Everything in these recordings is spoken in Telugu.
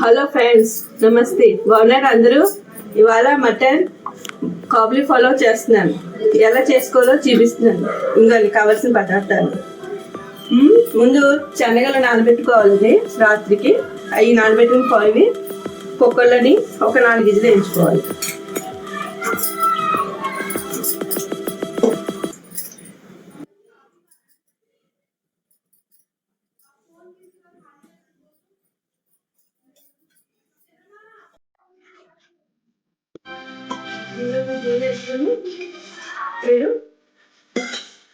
హలో ఫ్రెండ్స్, నమస్తే. బాగున్నారు అందరూ? ఇవాళ మటన్ కాబులి ఫాలో చేస్తున్నాను. ఎలా చేసుకోవాలో చూపిస్తున్నాను. ఇందులో కావాల్సిన పదార్థాలు: ముందు శనగలు నానబెట్టుకోవాలండి. రాత్రికి అవి నానబెట్టుకుని పోయి కుక్కర్లని ఒక 4 గిజలు వేయించుకోవాలి. వేసుకుని మీరు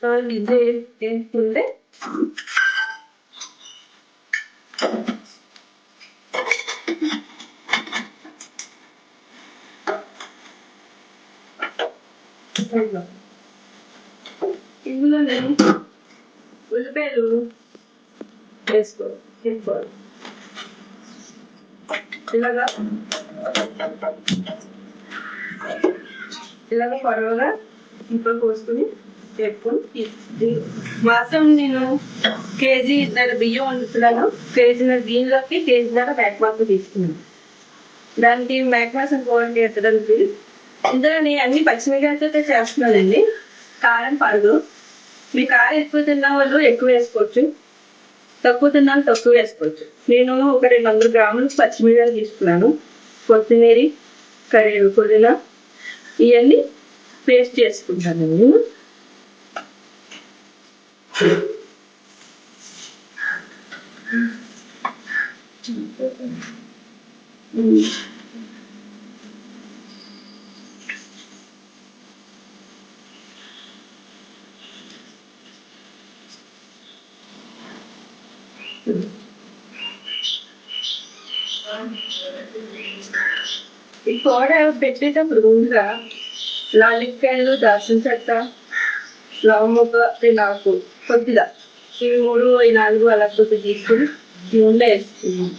4 గిజలు వేసుకుంటే ఇందులో ఉల్లిపాయలు వేసుకోవాలి. ఇలాగా పొడవుగా ఇంట్లో కోసుకుని వేపుకొని మాసం నేను కేజీన్నర బియ్యం వండుతున్నాను. కేజీన్నర బియ్యంలోకి కేజీన్నర మేక మాసం తీసుకున్నాను. దానికి మేక మాసం కూరండి ఎత్తడానికి ఇందులో నేను అన్ని పచ్చిమిరకాయలతో చేస్తున్నానండి. కారం పడదు. మీ కారం ఎక్కువ తిన్న వాళ్ళు ఎక్కువ వేసుకోవచ్చు, తక్కువ తిన్న వాళ్ళు తక్కువ వేసుకోవచ్చు. నేను ఒక 200 గ్రాములు పచ్చిమిరకాయలు తీసుకున్నాను. కొత్తిమీర, పుదీనా ఇవన్నీ పేస్ట్ చేసుకుంటానండి. ఈ కూర పెట్టేటప్పుడు ముందుగా లాలిక్కాయలు, దాల్చిన చెక్క, లవంగ, నాకు కొద్దిగా ఇవి 3, 4 అలా కొద్దిగా తీసుకుని నూనెలో వేసుకున్నాం.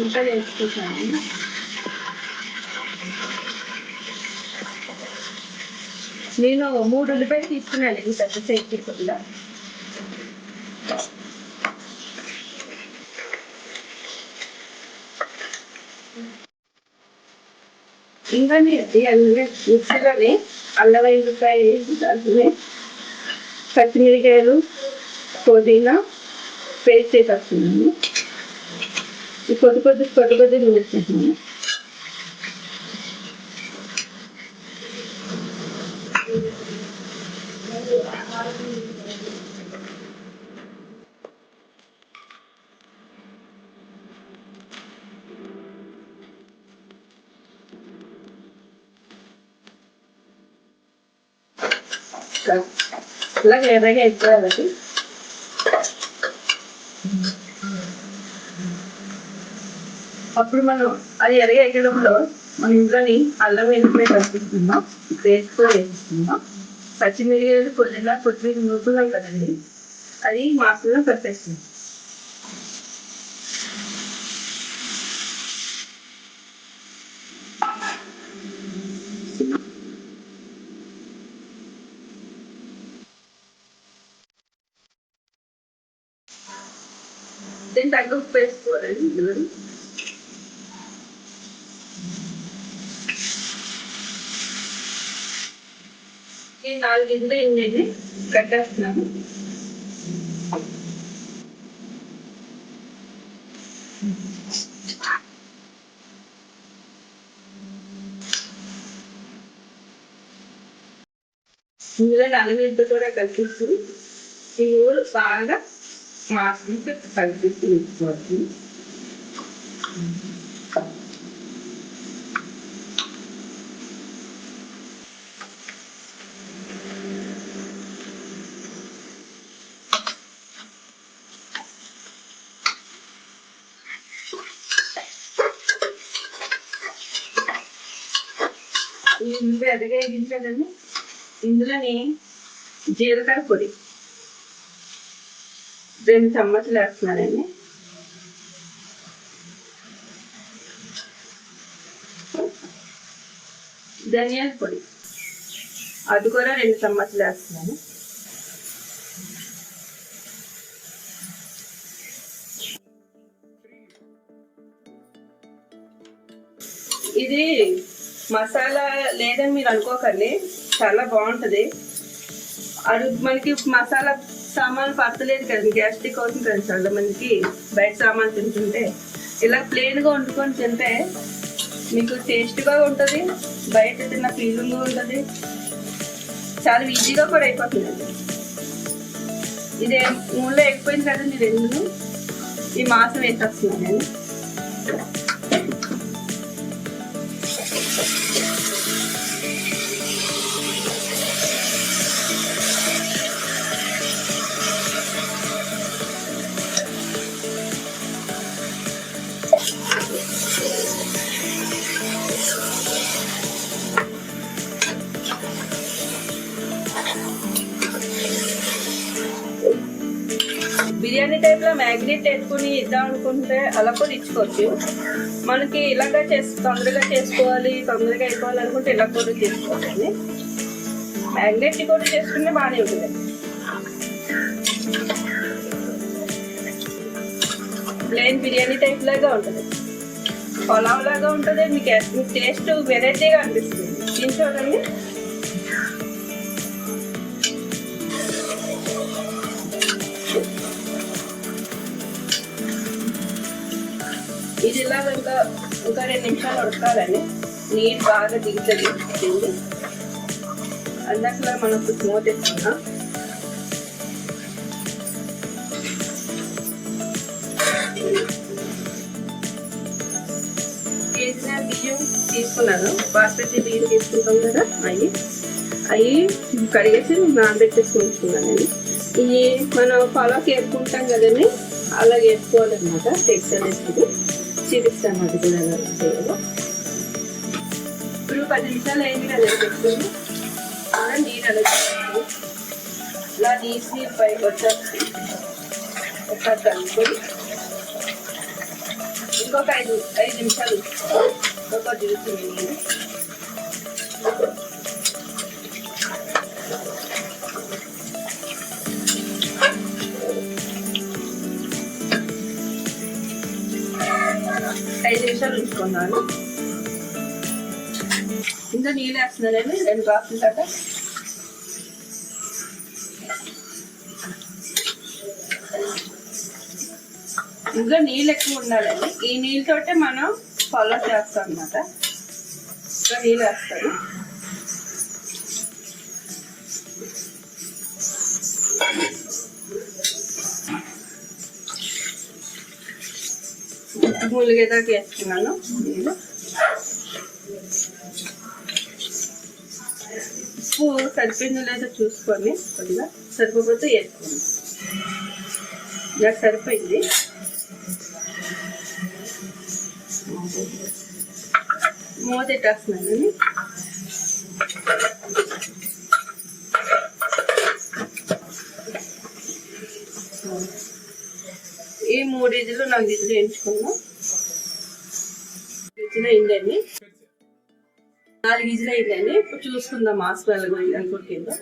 ఇంకా వేసుకుంటాను. నేను 3 ఉల్లిపాయలు తీసుకున్నాను. ఇది పెద్ద సైజు కొద్దిగా. ఇంకా మిక్సీలోని అల్లం వెల్లుల్లిపాయ వేసి దాంట్లోనే పచ్చిమిరకాయలు, పుదీనా పేస్ట్ వేసేస్తున్నాను. కొద్ది కొద్ది నూనె వేసేస్తున్నాను. ఇలా ఎర్రగా అయిపోయాలి. అప్పుడు మనం అది ఎర్రగా ఎగ్గడంలో మన ఇంట్లోని అల్లం వెల్లుల్లిపాయ కనిపిస్తున్నాం, పేస్ట్ కూడా వేస్తున్నాం. పచ్చిమిరకాయలు, పుదీనా, కొత్తిమీర నూరుకున్నాం కదండి, అది మాసంలో కలిపేస్తుంది. దీని తగ్గ ఉప్పు వేసుకోవాలండి. ఇందులో ఈ 4 గిన్నెలు ఏంటంటే కట్టేస్తున్నాము. ఇందులో నల్లగడ్డ కూడా కలిపిస్తూ ఈ ఊరు బాగా మాసం కలిపిస్తూ వేసుకోవాలి. ఈ ఎదగా వేయించాలని ఇందులోని జీలకర్ర పొడి 2 చెంచాలు వేస్తున్నానండి. ధనియాల పొడి అది కూడా 2 చెంచాలు వేస్తున్నాను. ఇది మసాలా లేదని మీరు అనుకోకండి, చాలా బాగుంటుంది. మనకి మసాలా సామాన్లు పడతలేదు కదా, గ్యాస్ట్రిక్ అవుతుంది కదా చాలా మందికి బయట సామాన్లు తింటుంటే. ఇలా ప్లెయిన్గా వండుకొని తింటే మీకు టేస్ట్గా ఉంటుంది, బయట తిన్న ఫీలింగ్ ఉంటుంది, చాలా ఈజీగా కూడా అయిపోతుంది. ఇది నూనెలో ఎక్కిపోయింది కదండి, 2 ఈ మాసం వేసేస్తున్నాను నేను. బిర్యానీ టైప్లో మ్యాగ్నెట్ వేసుకుని ఇద్దాం అనుకుంటే అలా కూడా ఇచ్చుకోవచ్చు. మనకి ఇలాగా తొందరగా చేసుకోవాలి, తొందరగా అయిపోవాలి అనుకుంటే ఇలా కూడా చేసుకోవచ్చండి. మ్యాగ్నెట్ కూడా చేసుకుంటే బాగానే ఉంటుంది. ప్లెయిన్ బిర్యానీ టైప్ లాగా ఉంటుంది, పులావ్ లాగా ఉంటుంది. మీకు టేస్ట్ వెరైటీగా అనిపిస్తుంది. దీని చూడండి, ఇది ఇలా ఇంకా 2 నిమిషాలు ఉడకాలని. నీరు బాగా దిగుతుంది తిండి. అందులో మనం మూత వేసుకున్నాం. కేజీన్నర బియ్యం తీసుకున్నాను, బాస్మతి బియ్యం తీసుకుంటాం కదా, అవి కడిగేసి నానబెట్టేసి ఉంచుకున్నాను. ఇవి మనం పొలాకి వేసుకుంటాం కదండి, అలా వేసుకోవాలన్నమాట. టెక్స్చర్ వేసుకుంది చూపిస్తాను, అది కూడా ఎలా చేయాలో. ఇప్పుడు 10 నిమిషాలు అయింది కదా పెట్టుకుని, అలా నీరు అలా ఇలా తీసి పైకి వచ్చేసి ఒకసారి కలుపుకొని ఇంకొక 5 నిమిషాలు ఒక దిగుతుంది నీరు. ఐదు నిమిషాలు ఉంచుకున్నాను. ఇంకా నీళ్ళు వేస్తున్నానండి, 2 గ్లాసుల దాకా. ఇంకా నీళ్ళు ఎక్కువ ఉండాలండి. ఈ నీళ్ళతోటే మనం ఫాలో చేస్తాం అన్నమాట. ఇంకా నీళ్ళు వేస్తాను. ములిగేదాకా వేస్తున్నాను నీళ్ళు. ఉప్పు సరిపోయిందో లేదో చూసుకొని కొద్దిగా, సరిపోతే వేసుకోండి. నాకు సరిపోయింది. మూత పెట్టేస్తున్నానండి. ఈ 3 ఇజులు 4 ఇజులు వేయించుకున్నాం. ఇజులు అయిందండి, 4 ఇజులు అయిందండి. ఇప్పుడు చూసుకుందాం మాస్క్ అనుకుంటుందో.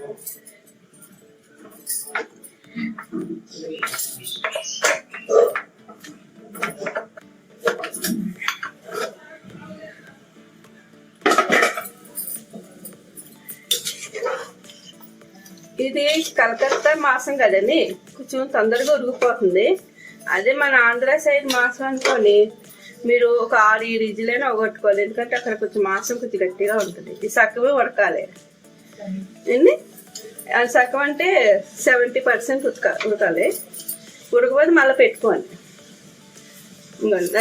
ఇది కలకత్తా మాసం కదండి, కొంచెం తొందరగా ఉడికిపోతుంది. అదే మన ఆంధ్ర సైడ్ మాసం అనుకోని మీరు ఒక 6-7 ఇజులైనా ఒగొట్టుకోవాలి. ఎందుకంటే అక్కడ కొంచెం మాసం కొంచెం గట్టిగా ఉంటుంది. ఇది సగమే ఉడకాలి అండి. అది సగం అంటే 70% ఉడకాలి. ఉడకపోతే మళ్ళీ పెట్టుకోండి.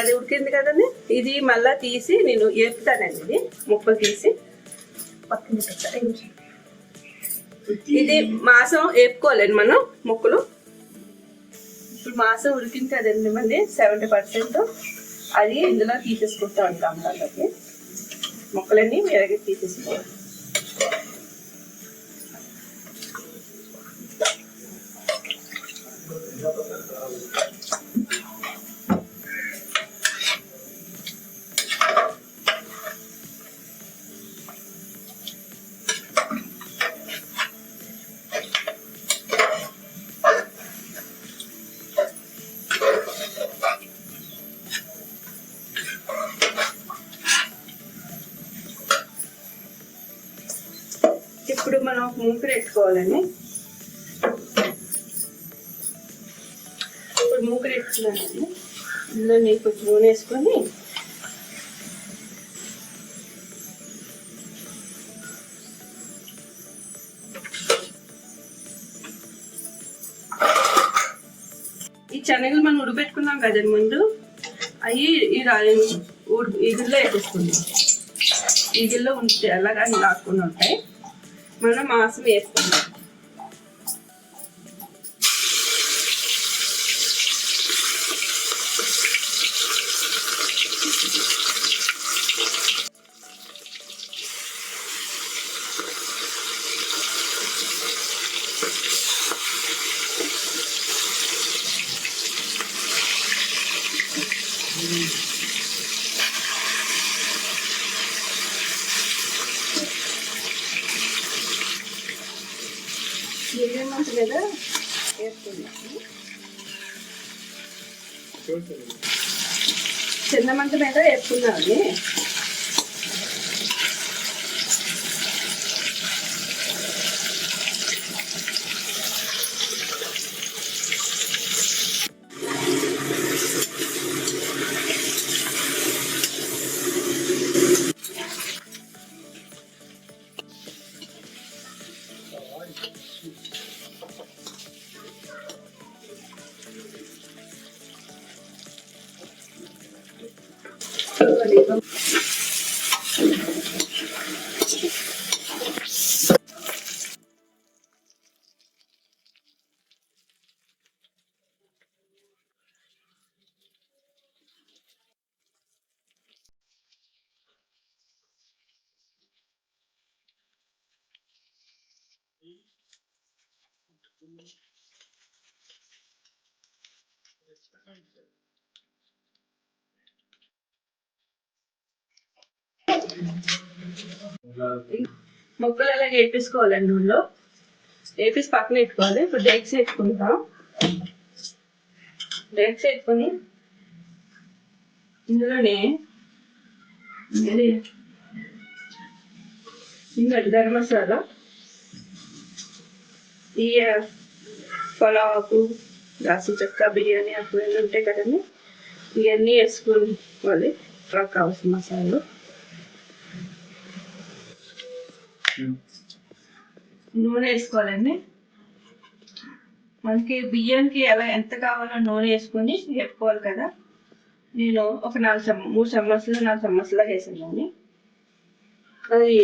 అది ఉడికింది కదండి, ఇది మళ్ళీ తీసి నేను వేపుతానండి. ఇది ముక్కలు తీసి పక్కన పెట్టాలి. ఇది మాసం వేపుకోవాలండి మనం ముక్కలు. ఇప్పుడు మాసం ఉడికింది కదండి మళ్ళీ 70%, అది ఇందులో తీసేసుకుంటా ఉంటాం. దాంట్లోకి ముక్కలన్నీ వేరగా తీసేసుకోవాలి. ఇప్పుడు మనం మూకుడు పెట్టుకోవాలండి. ఇప్పుడు మూకుడు పెట్టుకున్నానండి. ఇందులో నీకు కొంచెం నూనె వేసుకొని ఈ శనగలు మనం ఉడకబెట్టుకున్నాం కదండి ముందు, అవి ఈ గిన్నెలో వేసేసుకుందాం. ఈ గిన్నెలో ఉంటే అలాగా లాక్కుని ఉంటాయి. మనం మాంసం వేసుకుందాం. మీడియం కదా వేసుకుందాము. చిన్న మంట మీద వేసుకున్నామండి. ముక్కలు అలాగే వేపించుకోవాలండి. నూనెలో వేపేసి పక్కన పెట్టుకోవాలి. ఇప్పుడు డేక్స్ వేసుకుంటాం. డేక్స్ వేసుకొని ఇందులోనే గరం మసాలా, ఈ పలావుకు, దాల్చిన చెక్క, బిర్యానీ ఆకు ఇవన్నీ ఉంటాయి కదండి, ఇవన్నీ వేసుకోవాలి. కావాల్సిన మసాలాలు నూనె వేసుకోవాలండి. మనకి బియ్యానికి ఎలా ఎంత కావాలో నూనె వేసుకొని వేపుకోవాలి కదా. నేను ఒక 3 చమ్మచ్లు 4 చమ్మచ్లు వేసానండి. అది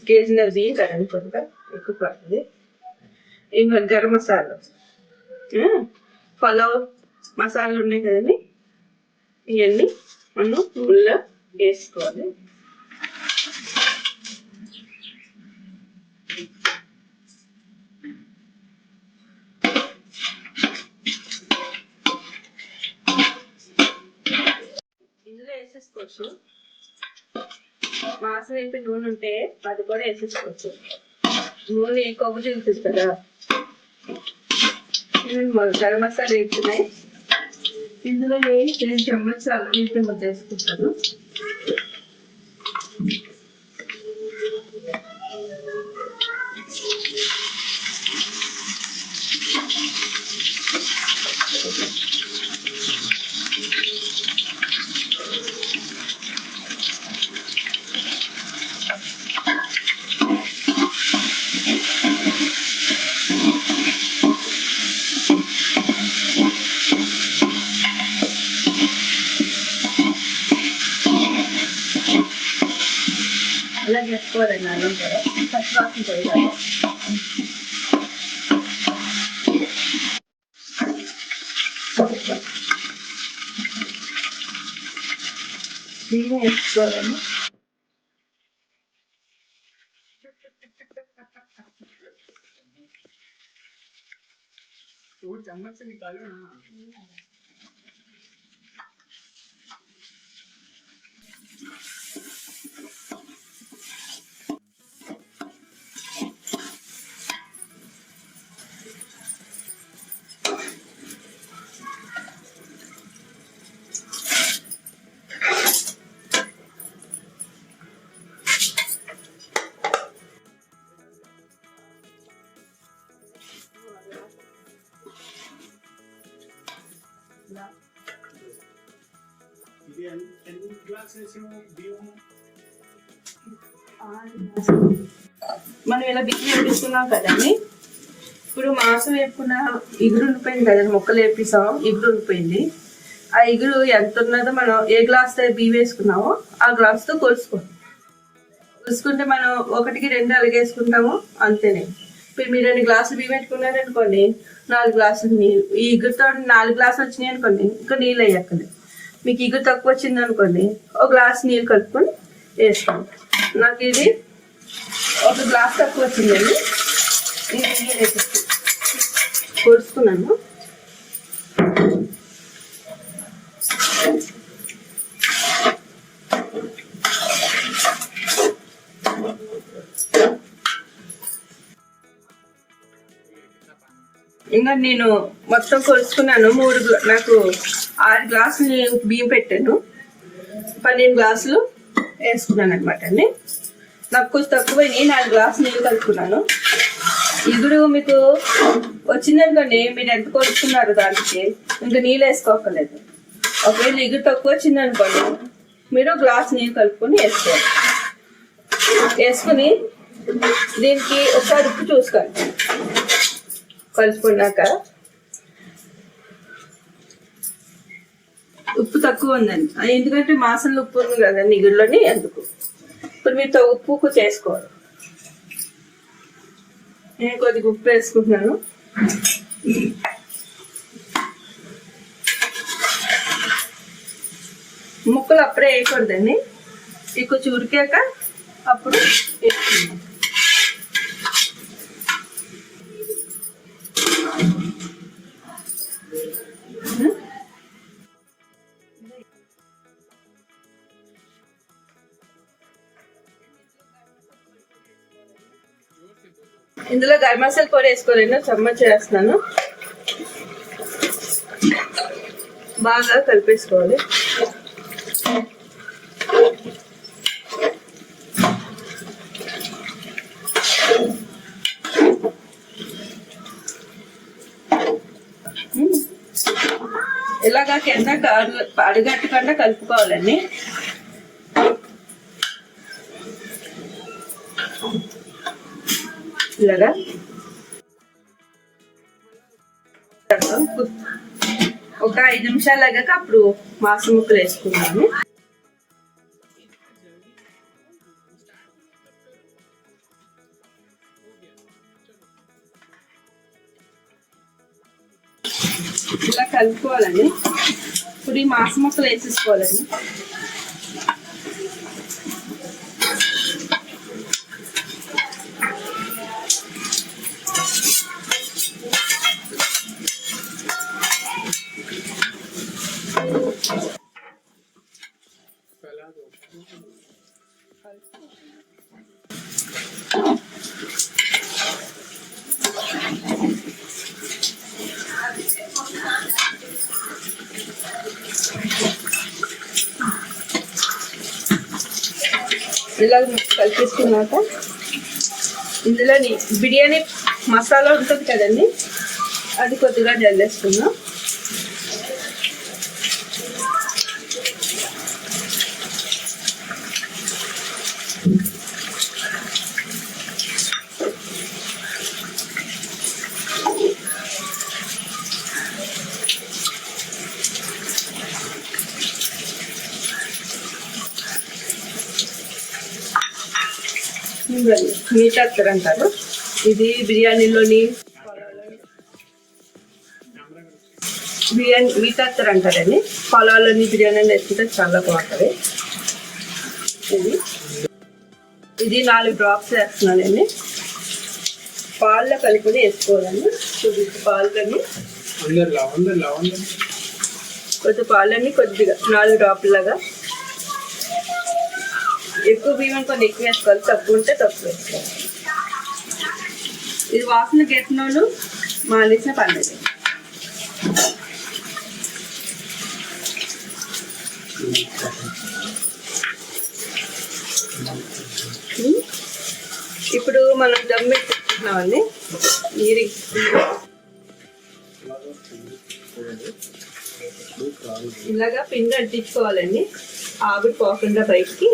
కేజీన్నర బియ్యం కదండి, కొద్దిగా ఎక్కువ పడుతుంది. ఇంకా గరం మసాలా, పలావ్ మసాలాలు ఉన్నాయి కదండి, ఇవన్నీ మనం నూనెలో వేసుకోవాలి. ఇందులో వేసేసుకోవచ్చు. మాంసం వేపి నూనె ఉంటే అది కూడా వేసేసుకోవచ్చు. నూనె కొవ్వు చూపిస్తుంది కదా. గరం మసాలా వేస్తున్నాయి. ఇందులో 3 చెంచాలు అల్లం వెల్లుల్లి ముద్ద వేసుకుంటాను. అలా చేసుకోవాలండి. అల్లం కూడా పచ్చివాసన పోయాలి. బియ్యం వేసుకోవాలండి. चम्मच से निकालो ना। మనం ఇలా బియ్యం వేపిస్తున్నాం కదండి. ఇప్పుడు మాంసం వేపుకున్న ఇగురు ఉండిపోయింది కదండి, ముక్కలు వేపిస్తాం, ఇగురు ఉండిపోయింది. ఆ ఇగురు ఎంత ఉన్నదో మనం ఏ గ్లాస్తో బియ్యం వేసుకున్నామో ఆ గ్లాస్తో కొలుసుకుంటే మనం 1కి 2 అలాగేసుకుంటాము అంతేనే. ఇప్పుడు మీరు 2 గ్లాసులు బియ్యం పెట్టుకున్నారనుకోండి, 4 గ్లాసులు నీళ్ళు. ఈ ఇగురుతో 4 గ్లాసులు వచ్చినాయి అనుకోండి, ఇంకా నీళ్ళు వేయక్కర్లేదు. మీకు ఇగురు తక్కువ వచ్చింది అనుకోండి, 1 గ్లాస్ నీళ్ళు కలుపుకొని వేసుకోండి. నాకు ఇది 1 గ్లాస్ తక్కువ వచ్చిందండి, ఇది కొడుచుకున్నాను. ఇంకా నేను మొత్తం కొలుచుకున్నాను. నాకు 6 గ్లాసులు బియ్యం పెట్టాను, 12 గ్లాసులు వేసుకున్నాను అనమాట అండి. నాకు కొంచెం తక్కువ 4 గ్లాసులు నీళ్ళు కలుపుకున్నాను. ఇగురు మీకు వచ్చిందనుకోండి, మీరు ఎంత కొలుచుకున్నారు దానికి ఇంకా నీళ్ళు వేసుకోక్కర్లేదు. ఒకవేళ ఇగురు తక్కువ వచ్చిందనుకోండి, మీరు గ్లాస్ నీళ్ళు కలుపుకొని వేసుకోవాలి. వేసుకుని దీనికి ఒకసారి ఉప్పు చూసుకోండి కలుపుకున్నాక. ఉప్పు తక్కువ ఉందండి, ఎందుకంటే మాసంలో ఉప్పు ఉంది కదండి ఇగురులోని, అందుకు. ఇప్పుడు మీరు ఉప్పు చేసుకోవాలి. నేను కొద్దిగా ఉప్పు వేసుకుంటున్నాను. ముక్కలు అప్పుడే వేయకూడదండి, ఇవి కొంచెం ఉడికాక అప్పుడు వేసుకుందాం. ఇందులో గరం మసాలా పొడి వేసుకోలేను, చమ్మచ్ వేస్తున్నాను. బాగా కలిపేసుకోవాలి. ఇలాగా కింద అడుగట్టకుండా కలుపుకోవాలండి. ఇలాగా ఒక 5 నిమిషాలు లాగాక అప్పుడు మాంసం ముక్కలు వేసుకున్నాను. ఇలా కలుపుకోవాలండి. ఇప్పుడు ఈ మాంసం ముక్కలు వేసేసుకోవాలండి. ఇలా కలిపేసుకున్నాక ఇందులో బిర్యానీ మసాలా ఉంటుంది కదండి, అది కొద్దిగా జల్లేసుకున్నాం. మీట్ అత్తర్ అంటారు, ఇది బిర్యానీలోని బిర్యానీ మీట్ అత్తర్ అంటారండి. పొలాల్లోని బిర్యానీలో వేసుకుంటే చాలా బాగుంటుంది. ఇది 4 డ్రాప్స్ వేస్తున్నానండి. పాల్లో కలుపుకొని వేసుకోవాలండి. పాలు కానీ కొద్ది పాలన్నీ కొద్దిగా 4 డ్రాపుల్లాగా. ఎక్కువ బియ్యం కొన్ని ఎక్కువ వేసుకోవాలి, తక్కువ ఉంటే తక్కువ వేసుకోవాలి. ఇది వాసన గెట్టినోళ్ళు మానేసిన పర్లేదు. ఇప్పుడు మనం దమ్ పెట్టుకుంటున్నామండి. నీరు ఇలాగా పిండి అంటించుకోవాలండి, ఆవిరి పోకుండా బయటికి.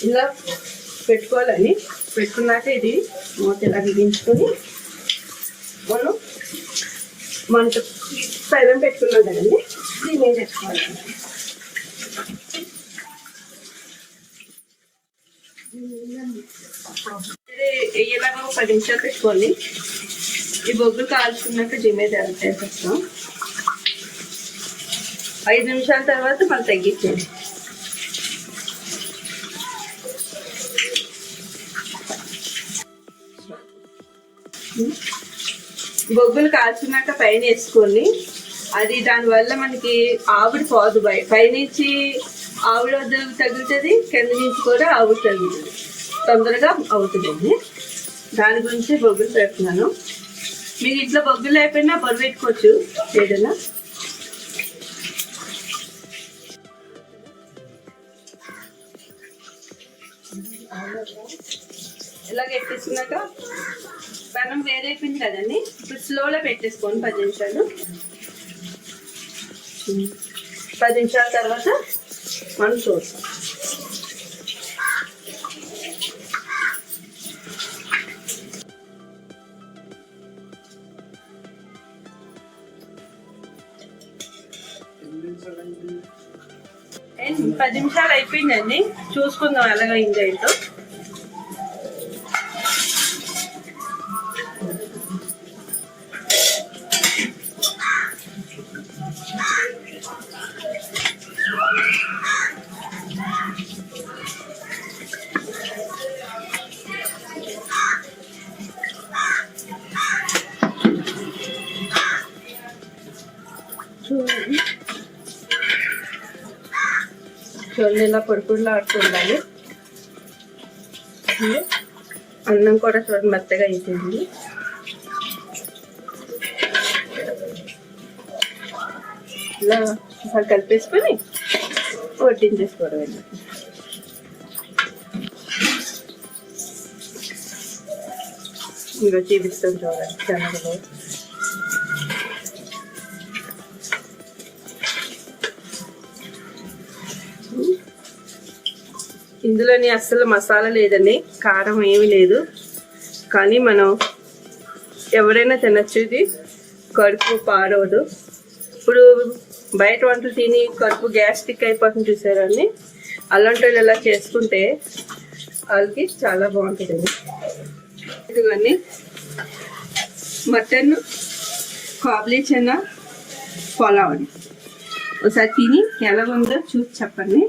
ఇలా పెట్టుకోవాలని. పెట్టుకున్నాక ఇది మూత ఇలా బిగించుకొని మనం మంట పైన పెట్టుకున్నాం కదండి, దీని మీద పెట్టుకోవాలి. ఇలాగ 10 నిమిషాలు పెట్టుకోండి. ఈ బొగ్గులు కాల్చుకున్నాక దీని మీద వేసేస్తాం. 5 నిమిషాల తర్వాత మనం తగ్గించేది. బొగ్గులు కాల్చున్నాక పైన వేసుకొని, అది దానివల్ల మనకి ఆవిరి పోదు. పైనుంచి ఆవిరి తగులుతుంది, కింద నుంచి కూడా ఆవిరి తగులుతుంది, తొందరగా అవుతుందండి. దాని గురించి బొగ్గులు పెడుతున్నాను. మీరు ఇంట్లో బొగ్గులు లేకపోయినా బొర్ర పెట్టుకోవచ్చు ఏదైనా. ఇలా పెట్టేసుకున్నాక పెనం వేరైపోయింది కదండి, ఇప్పుడు స్లోలో పెట్టేసుకోండి 10 నిమిషాలు. 10 నిమిషాల తర్వాత మనం చూస్తాం. అండ్ 10 నిమిషాలు అయిపోయిందండి, చూసుకుందాం ఎలాగైందో ఏంటో. చూడండి, ఇలా పొడిపొడిలా ఆడుతుండాలి. అన్నం కూడా చూడండి మెత్తగా అయిపోయింది. ఇలా ఒకసారి కలిపేసుకొని వడ్డించేసుకోవడం. ఇంకా చూపిస్తాం చూడండి శనగలు. ఇందులోని అస్సలు మసాలా లేదండి, కారం ఏమి లేదు, కానీ మనం ఎవరైనా తినచ్చు. ఇది కడుపు పాడవదు. ఇప్పుడు బయట వంటలు తిని కడుపు గ్యాస్ట్రిక్ అయిపోతుంది చూసారండి, అలాంటి వాళ్ళు ఇలా చేసుకుంటే వాళ్ళకి చాలా బాగుంటుందండి. ఇదిగోండి మటన్ కాబలీ చనా పులావ్. ఒకసారి తిని ఎలా ఉందో చూసి చెప్పండి.